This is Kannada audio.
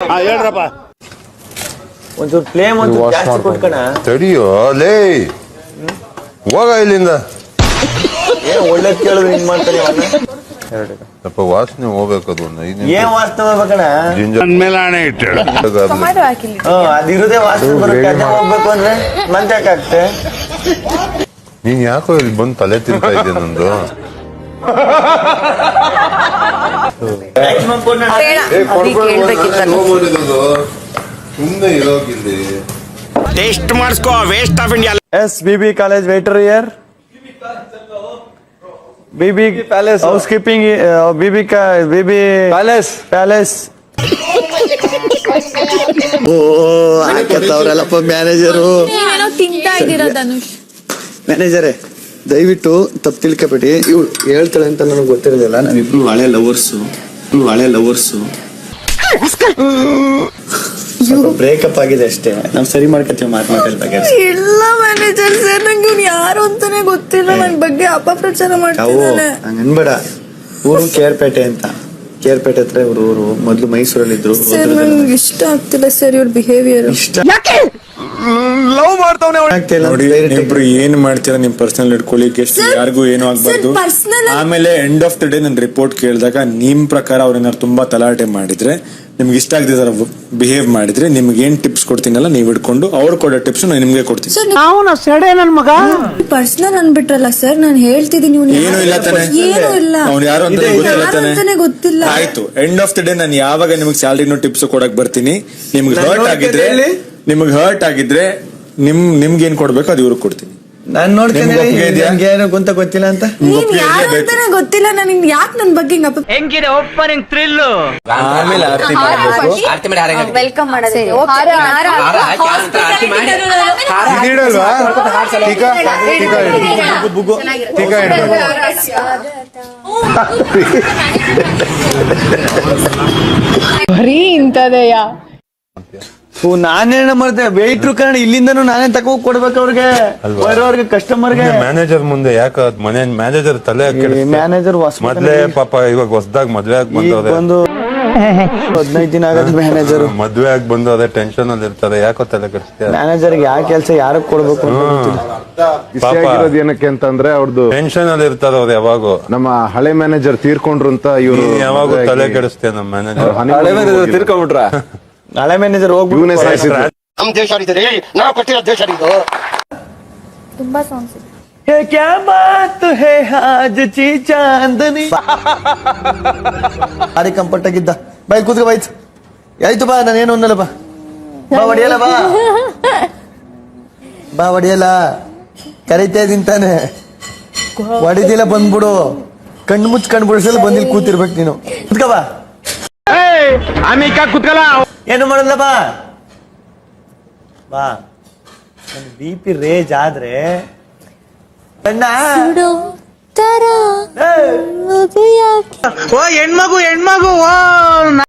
ಹೇಳ್ರಪ್ಪ ಒಂಚೂರು ಫ್ಲೇಮ್ ಜಾಸ್ತಿ ಕೊಟ್ಕಣ. ತಡಿಯೋ ಲೇ, ಹೋಗ ಇಲ್ಲಿಂದ. ಏನ್ ಒಳ್ಳೇದ್ ಕೇಳಿದ್ರೆ ಹಿಂಗ್ ಮಾಡ್ತಾರೆ ಸ್ವಲ್ಪ ವಾಸನೆ ಹೋಗ್ಬೇಕದು. ಏನ್ ವಾಸನೆ ಹೋಗ್ಬೇಕಣ? ನನ್ ಮೇಲೆ ಹಣೆ ಇಟ್ಟು ಅದಿರುದೇ ವಾಸನೆ ಬರುತ್ತೆ. ಅದೇ ಹೋಗ್ಬೇಕು ಅಂದ್ರೆ ಮಂತ್ ಯಾಕಾಗ್ತೆ? ನೀನ್ ಯಾಕೋ ಇಲ್ಲಿ ಬಂದು ತಲೆ ತಿಂತಾ ಇದ್ದೆ ನಂದು. ಸುಮ್ಮನೆ ಇರೋಗಿಲ್ಲಿ ಟೇಸ್ಟ್ ಮಾಡಿಸ್ಕೋ. Waste of India. Yes BB college waiter year. BB palace housekeeping. BB palace palace. ಓ ಹಾಕತ್ತವ್ರಲ್ಲಪ್ಪ ಮ್ಯಾನೇಜರು. ತಿಂತಾ ಇದ್ದೀರಾ ಧನುಷ್? ಮ್ಯಾನೇಜರೇ ದಯವಿಟ್ಟು ತಪ್ಪು ತಿಳ್ಕೊಬೇಡಿ. ಇವಳು ಹೇಳ್ತಾಳೆ ಅಂತ ನನಗೆ ಗೊತ್ತಿರೋದಿಲ್ಲ. ನಾವಿಬ್ರು ಹಳೆ ಲವರ್ಸು. ಬ್ರೇಕಪ್ ಆಗಿದೆ ಅಷ್ಟೇ. ನಾವು ಸರಿ ಮಾಡ್ಕೊತೀವಿ ಮಾತಾಡ್ಬೇಕಾದ್ರೆ. ಇಲ್ಲ ಮ್ಯಾನೇಜರ್ ಸರ್, ನಂಗೆ ಇವ್ನು ಯಾರು ಅಂತಾನೆ ಗೊತ್ತಿಲ್ಲ. ನನ್ ಬಗ್ಗೆ ಅಪಪ್ರಚಾರ ಮಾಡ್ತಿದ್ದಾನೆ. ಹಂಗ ಅನ್ಬೇಡ. ಊರು ಕೇರ್ಪೇಟೆ ಅಂತ. ಕೇರ್ಪೇಟೆ ಹತ್ರ ಇವ್ರ ಊರು. ಮೊದ್ಲು ಮೈಸೂರಲ್ಲಿ ಇದ್ರು. ಸರ್ ನಂಗೆ ಇಷ್ಟ ಆಗ್ತಿಲ್ಲ ಸರ್ ಇವ್ರ ಬಿಹೇವಿಯರ್. ಲವ್ ಮಾಡ್ತಾವನೆ ನೋಡಿ. ನೀವಿಬ್ರು ಏನ್ ಮಾಡ್ತೀರಾ ನಿಮ್ ಪರ್ಸನಲ್ ಇಟ್ಕೊಳ್ಳಿ. ಯಾರಿಗೂ ಏನು ಆಗ್ಬಾರ್ದು. ಆಮೇಲೆ ಎಂಡ್ ಆಫ್ ದ ಡೇ ನನ್ ರಿಪೋರ್ಟ್ ಕೇಳಿದಾಗ ನಿಮ್ ಪ್ರಕಾರ ಅವ್ರೇನಾರು ತುಂಬಾ ತಲಾಟೆ ಮಾಡಿದ್ರೆ, ನಿಮ್ಗೆ ಇಷ್ಟ ಆಗದೆ ಬಿಹೇವ್ ಮಾಡಿದ್ರೆ, ನಿಮ್ಗೆ ಏನ್ ಟಿಪ್ಸ್ ಕೊಡ್ತೀನಲ್ಲ ನೀವ್ ಇಟ್ಕೊಂಡು ಅವ್ರು ಕೊಡೋ ಟಿಪ್ಸ್ ನಾನು ನಿಮ್ಗೆ ಕೊಡ್ತೀನಿ. ಪರ್ಸನಲ್ ಅನ್ಬಿಟ್ರಲ್ಲ ಸರ್, ನಾನು ಹೇಳ್ತಿದ್ದೀನಿ. ಏನು ಇಲ್ಲ ತಾನೆ? ಏನು ಇಲ್ಲ. ಅವ್ನು ಯಾರು ಅಂತಾನೆ ಗೊತ್ತಿಲ್ಲ. ಆಯ್ತು, ಎಂಡ್ ಆಫ್ ದ ಡೇ ನಾನು ಯಾವಾಗ ನಿಮ್ಗೆ ಸ್ಯಾಲರಿನೂ ಟಿಪ್ಸ್ ಕೊಡಕ್ ಬರ್ತೀನಿ. ನಿಮ್ಗೆ ಹರ್ಟ್ ಆಗಿದ್ರೆ ನಿಮ್ಗೆ ಏನ್ ಕೊಡ್ಬೇಕು ಅದು ಇವ್ರಿಗೆ ಕೊಡ್ತೀನಿ. ನಾನ್ ನೋಡ್ತೀನಿ. ಅಂತ ಗೊತ್ತಿಲ್ಲ ಅಂತ ನೀನ್ ಯಾರು ಅಂತಾನೆ ಗೊತ್ತಿಲ್ಲ ನನಗೆ. ಯಾಕೆ ನನ್ ಬಗ್ಗೆ ಹೆಂಗಿದೆ ಓಪನಿಂಗ್ ಥ್ರಿಲ್? ಆಮೇಲೆ ಆರತಿ ಮಾಡ್ಬೇಕು. ವೆಲ್ಕಮ್ ಮಾಡೋದು. ಬರೀ ಇಂತದೆಯಾ? ನಾನೇನ ಮಾಡ್ದೆ ವೇಟ್ರು ಕಾರಣ ಇಲ್ಲಿಂದನೂ ನಾನೇ ತಗೋ ಕೊಡ್ಬೇಕು ಅವ್ರಿಗೆ, ಬರೋರ್ಗೆ, ಕಸ್ಟಮರ್ಗೆ. ಮ್ಯಾನೇಜರ್ ಮುಂದೆ ಯಾಕ ಮನೆ ಮ್ಯಾನೇಜರ್ ತಲೆ ಮ್ಯಾನೇಜರ್ ಮೊದ್ಲೇ ಪಾಪ ಇವಾಗ ಹೊಸದಾಗ ಮದ್ವೆ ಆಗಿ ಬಂದು 15 ದಿನ ಆಗತ್ತೆ. ಮ್ಯಾನೇಜರ್ ಮದ್ವೆ ಆಗಿ ಬಂದು ಅದೇ ಟೆನ್ಷನ್ ಅಲ್ಲಿ ಇರ್ತಾರೆ. ಯಾಕೋ ತಲೆ ಕೆಡಿಸ್ತೀಯ? ಮ್ಯಾನೇಜರ್ಗೆ ಯಾವ ಕೆಲಸ ಯಾರು ಕೊಡ್ಬೇಕು ಏನಕ್ಕೆ ಅಂತಂದ್ರೆ ಅವ್ರದ್ದು ಟೆನ್ಷನ್ ಅಲ್ಲಿ ಇರ್ತಾರ ಅವ್ರು. ಯಾವಾಗೂ ನಮ್ಮ ಹಳೆ ಮ್ಯಾನೇಜರ್ ತೀರ್ಕೊಂಡ್ರು ಅಂತ ಇವ್ರು ಯಾವಾಗೂ ತಲೆ ಕೆಡಿಸ್ತೀಯ ನಮ್ಮ ಮ್ಯಾನೇಜರ್. ತೀರ್ಕೊಂಡ್ಬಿಟ್ರ ಹಳೆ ಮ್ಯಾನೇಜರ್ ಹೋಗ್ಬಿಟ್ಟು ನಮ್ ದೇಶ ನಾವು ಕೊಟ್ಟಿರೋ ದೇಶ ಇದು. ತುಂಬಾ ಸಾಂಗ್ಸ್ ಇದೆ. ಕ್ಯಾ ಬಾತ್ ಹೇ ಆಜ್ ಚಿ ಚಾಂದನಿ. ಭಾರಿ ಕಂಫರ್ಟ್ ಆಗಿದ್ದ. ಬೈ ಕೂತ್ಕೋ ಬಾಯ್ತು. ಆಯ್ತು ಬಾ, ನಾನೇನು ಅನ್ನಲ್ಲ. ಬಾ ಹೊಡಿಯಲ್ಲ, ಬಾ ಹೊಡಿಯಲ್ಲ. ಕರಿತಾ ಇದೀನಿ ತಾನೆ, ಹೊಡಿದಿಲ್ಲ ಬಂದ್ಬಿಡು. ಕಣ್ಣು ಮುಚ್ಚ ಕಣ್ಣು ಬಿಡಿಸಲು ಬಂದಿಲ್ ಕೂತಿರ್ಬೇಕು ನೀನು. ಕುತ್ಕ ಬಾ. ಏನು ಮಾಡಲ್ಲ, ಬಾ ಬಾ. BP ರೇಜ್ ಆದ್ರೆ ಹೆಣ್ಮಗು